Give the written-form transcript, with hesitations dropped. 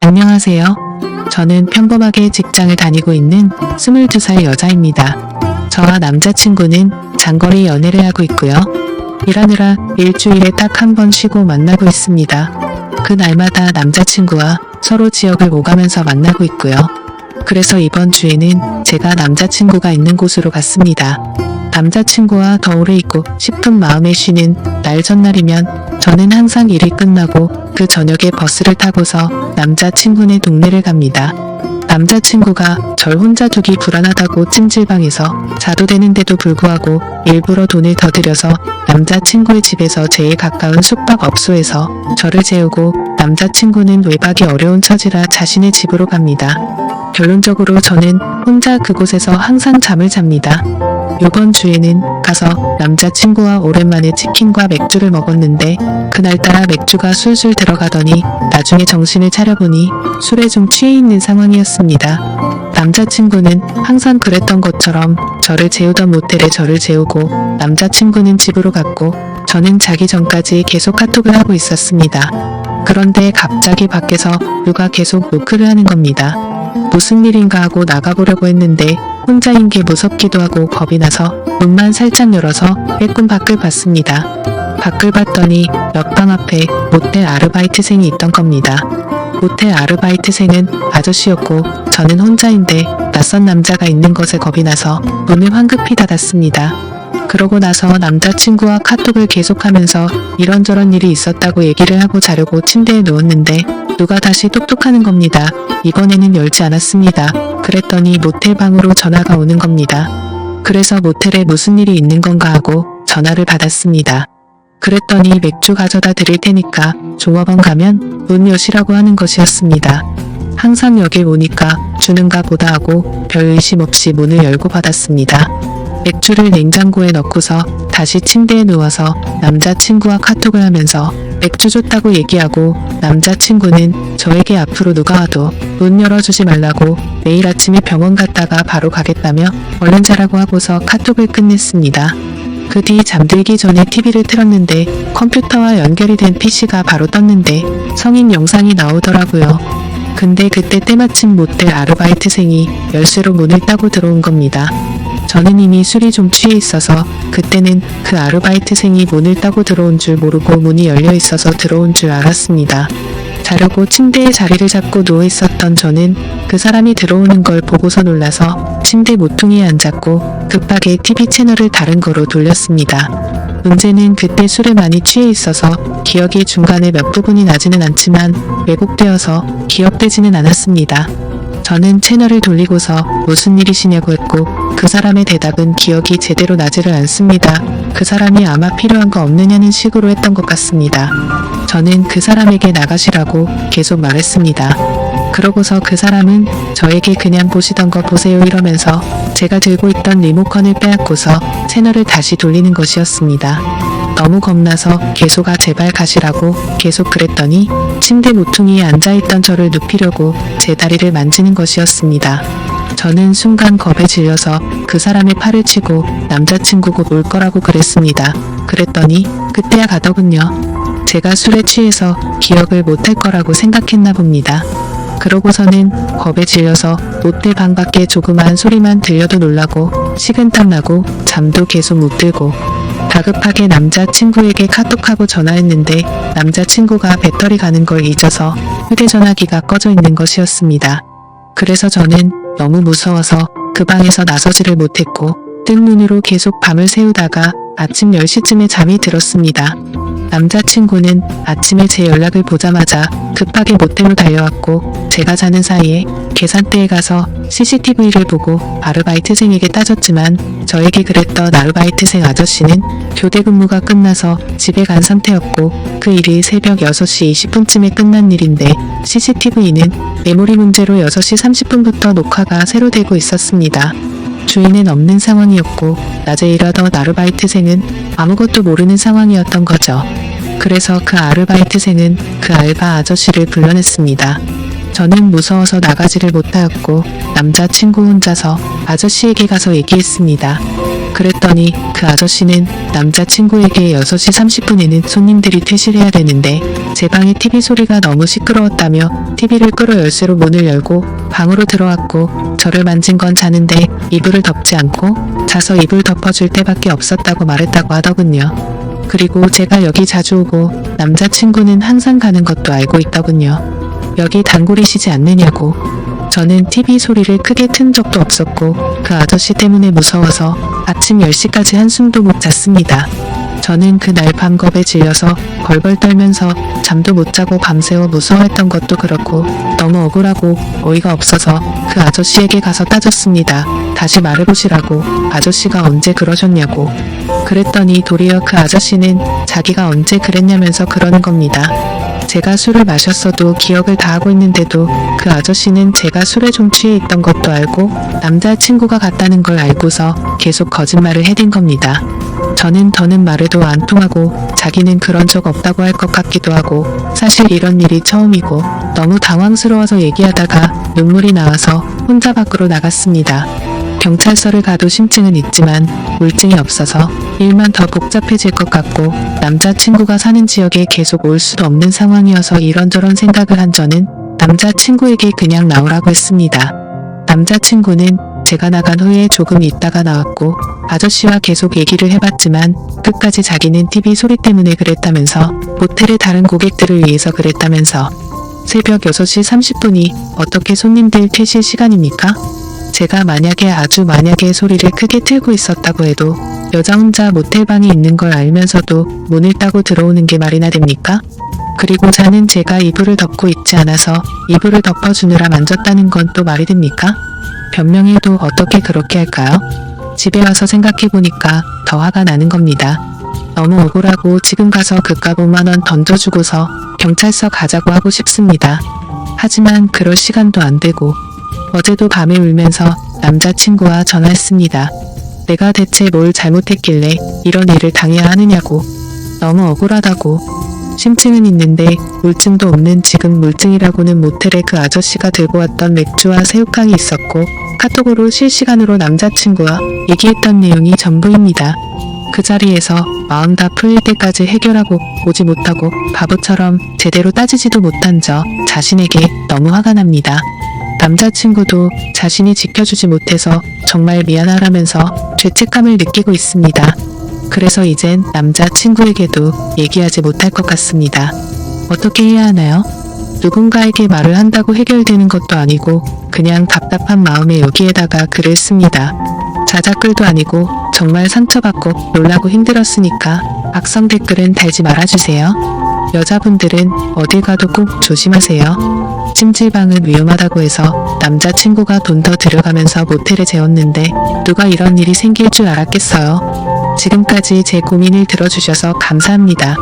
안녕하세요. 저는 평범하게 직장을 다니고 있는 22살 여자입니다. 저와 남자친구는 장거리 연애를 하고 있고요. 일하느라 일주일에 딱 한 번 쉬고 만나고 있습니다. 그 날마다 남자친구와 서로 지역을 오가면서 만나고 있고요. 그래서 이번 주에는 제가 남자친구가 있는 곳으로 갔습니다. 남자친구와 더 오래 있고 싶은 마음에 쉬는 날 전날이면 저는 항상 일이 끝나고 그 저녁에 버스를 타고서 남자친구네 동네를 갑니다. 남자친구가 절 혼자 두기 불안하다고 찜질방에서 자도 되는데도 불구하고 일부러 돈을 더 들여서 남자친구의 집에서 제일 가까운 숙박업소에서 저를 재우고 남자친구는 외박이 어려운 처지라 자신의 집으로 갑니다. 결론적으로 저는 혼자 그곳에서 항상 잠을 잡니다. 요번 주에는 가서 남자친구와 오랜만에 치킨과 맥주를 먹었는데 그날따라 맥주가 술술 들어가더니 나중에 정신을 차려보니 술에 좀 취해 있는 상황이었습니다. 남자친구는 항상 그랬던 것처럼 저를 재우던 모텔에 저를 재우고 남자친구는 집으로 갔고 저는 자기 전까지 계속 카톡을 하고 있었습니다. 그런데 갑자기 밖에서 누가 계속 노크를 하는 겁니다. 무슨 일인가 하고 나가보려고 했는데 혼자인 게 무섭기도 하고 겁이 나서 문만 살짝 열어서 빼꼼 밖을 봤습니다. 밖을 봤더니 옆방 앞에 모텔 아르바이트생이 있던 겁니다. 모텔 아르바이트생은 아저씨였고 저는 혼자인데 낯선 남자가 있는 것에 겁이 나서 문을 황급히 닫았습니다. 그러고 나서 남자친구와 카톡을 계속하면서 이런저런 일이 있었다고 얘기를 하고 자려고 침대에 누웠는데 누가 다시 똑똑하는 겁니다. 이번에는 열지 않았습니다. 그랬더니 모텔 방으로 전화가 오는 겁니다. 그래서 모텔에 무슨 일이 있는 건가 하고 전화를 받았습니다. 그랬더니 맥주 가져다 드릴 테니까 종업원 가면 문 여시라고 하는 것이었습니다. 항상 여길 오니까 주는가 보다 하고 별 의심 없이 문을 열고 받았습니다. 맥주를 냉장고에 넣고서 다시 침대에 누워서 남자친구와 카톡을 하면서 맥주 줬다고 얘기하고 남자친구는 저에게 앞으로 누가 와도 문 열어주지 말라고 내일 아침에 병원 갔다가 바로 가겠다며 얼른 자라고 하고서 카톡을 끝냈습니다. 그 뒤 잠들기 전에 TV를 틀었는데 컴퓨터와 연결이 된 PC가 바로 떴는데 성인 영상이 나오더라고요. 근데 그때 때마침 모텔 아르바이트생이 열쇠로 문을 따고 들어온 겁니다. 저는 이미 술이 좀 취해 있어서 그때는 그 아르바이트생이 문을 따고 들어온 줄 모르고 문이 열려 있어서 들어온 줄 알았습니다. 자려고 침대에 자리를 잡고 누워 있었던 저는 그 사람이 들어오는 걸 보고서 놀라서 침대 모퉁이에 앉았고 급하게 TV 채널을 다른 거로 돌렸습니다. 문제는 그때 술에 많이 취해 있어서 기억이 중간에 몇 부분이 나지는 않지만 왜곡되어서 기억되지는 않았습니다. 저는 채널을 돌리고서 무슨 일이시냐고 했고 그 사람의 대답은 기억이 제대로 나지를 않습니다. 그 사람이 아마 필요한 거 없느냐는 식으로 했던 것 같습니다. 저는 그 사람에게 나가시라고 계속 말했습니다. 그러고서 그 사람은 저에게 그냥 보시던 거 보세요 이러면서 제가 들고 있던 리모컨을 빼앗고서 채널을 다시 돌리는 것이었습니다. 너무 겁나서 계속 제발 가시라고 계속 그랬더니 침대 모퉁이에 앉아있던 저를 눕히려고 제 다리를 만지는 것이었습니다. 저는 순간 겁에 질려서 그 사람의 팔을 치고 남자친구고 올 거라고 그랬습니다. 그랬더니 그때야 가더군요. 제가 술에 취해서 기억을 못할 거라고 생각했나 봅니다. 그러고서는 겁에 질려서 모텔 방 밖에 조그마한 소리만 들려도 놀라고 식은땀 나고 잠도 계속 못 들고 다급하게 남자친구에게 카톡하고 전화했는데 남자친구가 배터리 가는 걸 잊어서 휴대전화기가 꺼져 있는 것이었습니다. 그래서 저는 너무 무서워서 그 방에서 나서지를 못했고 뜬 눈으로 계속 밤을 새우다가 아침 10시쯤에 잠이 들었습니다. 남자친구는 아침에 제 연락을 보자마자 급하게 모텔로 달려왔고 제가 자는 사이에 계산대에 가서 CCTV를 보고 아르바이트생에게 따졌지만 저에게 그랬던 아르바이트생 아저씨는 교대 근무가 끝나서 집에 간 상태였고 그 일이 새벽 6시 20분쯤에 끝난 일인데 CCTV는 메모리 문제로 6시 30분부터 녹화가 새로 되고 있었습니다. 주인은 없는 상황이었고 낮에 일하던 아르바이트생은 아무것도 모르는 상황이었던 거죠. 그래서 그 아르바이트생은 그 알바 아저씨를 불러냈습니다. 저는 무서워서 나가지를 못하였고 남자친구 혼자서 아저씨에게 가서 얘기했습니다. 그랬더니 그 아저씨는 남자친구에게 6시 30분에는 손님들이 퇴실해야 되는데 제 방의 TV 소리가 너무 시끄러웠다며 TV를 끌어 열쇠로 문을 열고 방으로 들어왔고 저를 만진 건 자는데 이불을 덮지 않고 자서 이불 덮어줄 때밖에 없었다고 말했다고 하더군요. 그리고 제가 여기 자주 오고 남자친구는 항상 가는 것도 알고 있더군요. 여기 단골이시지 않느냐고. 저는 TV 소리를 크게 튼 적도 없었고 그 아저씨 때문에 무서워서 아침 10시까지 한숨도 못 잤습니다. 저는 그날 밤 겁에 질려서 벌벌 떨면서 잠도 못 자고 밤새워 무서워했던 것도 그렇고 너무 억울하고 어이가 없어서 그 아저씨에게 가서 따졌습니다. 다시 말해보시라고. 아저씨가 언제 그러셨냐고. 그랬더니 도리어 그 아저씨는 자기가 언제 그랬냐면서 그러는 겁니다. 제가 술을 마셨어도 기억을 다 하고 있는데도 그 아저씨는 제가 술에 좀 취해 있던 것도 알고 남자친구가 같다는 걸 알고서 계속 거짓말을 해댄 겁니다. 저는 더는 말해도 안 통하고 자기는 그런 적 없다고 할 것 같기도 하고 사실 이런 일이 처음이고 너무 당황스러워서 얘기하다가 눈물이 나와서 혼자 밖으로 나갔습니다. 경찰서를 가도 심증은 있지만 물증이 없어서 일만 더 복잡해질 것 같고 남자친구가 사는 지역에 계속 올 수도 없는 상황이어서 이런저런 생각을 한 저는 남자친구에게 그냥 나오라고 했습니다. 남자친구는 제가 나간 후에 조금 있다가 나왔고 아저씨와 계속 얘기를 해봤지만 끝까지 자기는 TV 소리 때문에 그랬다면서 모텔의 다른 고객들을 위해서 그랬다면서 새벽 6시 30분이 어떻게 손님들 퇴실 시간입니까? 제가 아주 만약에 소리를 크게 틀고 있었다고 해도 여자 혼자 모텔방에 있는 걸 알면서도 문을 따고 들어오는 게 말이나 됩니까? 그리고 자는 제가 이불을 덮고 있지 않아서 이불을 덮어주느라 만졌다는 건 또 말이 됩니까? 변명해도 어떻게 그렇게 할까요? 집에 와서 생각해보니까 더 화가 나는 겁니다. 너무 억울하고 지금 가서 그깟 5만원 던져주고서 경찰서 가자고 하고 싶습니다. 하지만 그럴 시간도 안 되고 어제도 밤에 울면서 남자친구와 전화했습니다. 내가 대체 뭘 잘못했길래 이런 일을 당해야 하느냐고. 너무 억울하다고. 심증은 있는데 물증도 없는 지금 물증이라고는 모텔에 그 아저씨가 들고 왔던 맥주와 새우깡이 있었고 카톡으로 실시간으로 남자친구와 얘기했던 내용이 전부입니다. 그 자리에서 마음 다 풀릴 때까지 해결하고 오지 못하고 바보처럼 제대로 따지지도 못한 저 자신에게 너무 화가 납니다. 남자친구도 자신이 지켜주지 못해서 정말 미안하다면서 죄책감을 느끼고 있습니다. 그래서 이젠 남자친구에게도 얘기하지 못할 것 같습니다. 어떻게 해야 하나요? 누군가에게 말을 한다고 해결되는 것도 아니고 그냥 답답한 마음에 여기에다가 글을 씁니다. 자작글도 아니고 정말 상처받고 놀라고 힘들었으니까 악성 댓글은 달지 말아주세요. 여자분들은 어딜 가도 꼭 조심하세요. 찜질방은 위험하다고 해서 남자친구가 돈 더 들여가면서 모텔에 재웠는데 누가 이런 일이 생길 줄 알았겠어요. 지금까지 제 고민을 들어주셔서 감사합니다.